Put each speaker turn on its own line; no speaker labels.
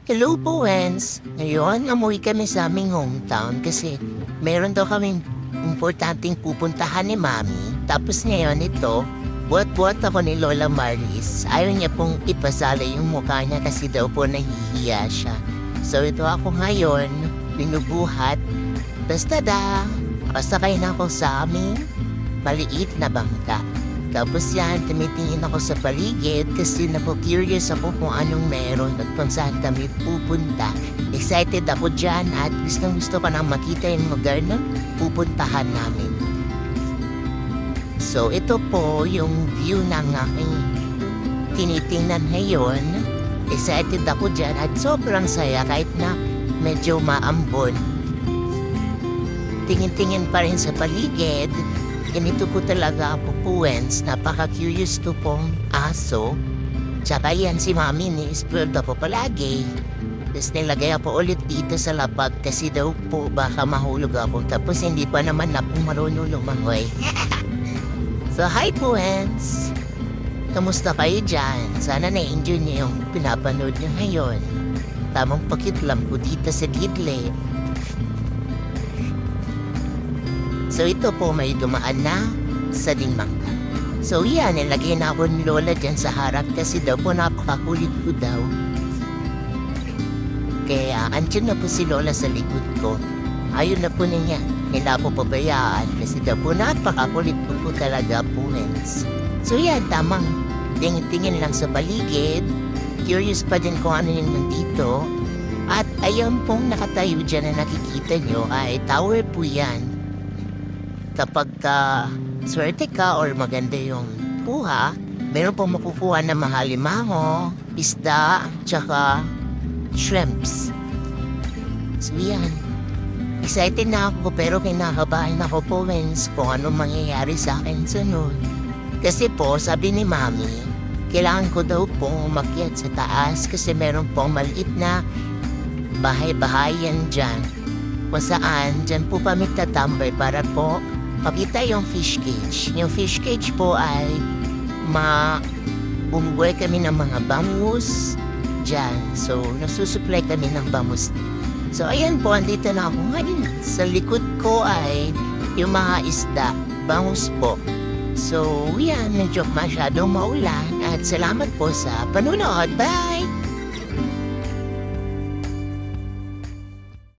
Hello po, Wens. Ngayon, umuwi kami sa aming hometown kasi meron daw kaming importanteng pupuntahan ni Mami. Tapos ngayon ito, buhat-buhat ako ni Lola Maris. Ayaw niya pong ipasala yung mukha niya kasi daw po nahihiya siya. So ito ako ngayon, binubuhat. Pasakay na ako sa aming maliit na bangka. Tapos yan, tumitingin ako sa paligid kasi napo-curious ako kung anong meron at kung saan kami pupunta. Excited ako dyan at gusto ko nang makita yung lugar na pupuntahan namin. So ito po yung view ng aking tinitingnan ngayon. Excited ako dyan at sobrang saya kahit na medyo maambon. Tingin-tingin pa rin sa paligid. Ganito po talaga ako po, Wens. Napaka-curious to pong aso. Tsaka yan si Mami ni-spoiled ako palagi. Tapos nilagay ako ulit dito sa lapag kasi daw po baka mahulog ako. Tapos hindi pa naman ako marunong lumangoy. So hi po, Wens. Kamusta kayo dyan? Sana na-enjoy niyo yung pinapanood niyo ngayon. Tamang pakitlam po dito sa gidle. So ito po may dumaan na sa dingmangka. So yan, nilagay na ako ni Lola dyan sa harap kasi daw po napakakulit ko daw. Kaya andyan na po si Lola sa likod ko. Ayun na po niya, nila po pabayaan kasi daw po napakakulit ko po talaga po, Wens. So yan, tamang tingin-tingin lang sa paligid. Curious pa din kung ano yung nandito. At ayun pong nakatayo dyan na nakikita nyo ay tower po yan. Kapag swerte ka or maganda yung kuha, meron pong makukuha na mahalimango, isda, tsaka shrimps. So yan. Excited na ako pero kinakabahan ako po, Wens, kung anong mangyayari sa akin sunod. Kasi po, sabi ni Mami, kailangan ko daw pong umakyat sa taas kasi meron pong maliit na bahay-bahayan dyan. Kung saan, dyan po kami tatambay para po makita yung fish cage. Yung fish cage po ay bumubuhay kami ng mga bangus dyan. So, nasusupply kami ng bangus. So, ayan po, andito na ako ngayon. Sa likod ko ay yung mga isda, bangus po. So, yan, medyo masyadong maulan. At salamat po sa panunood. Bye!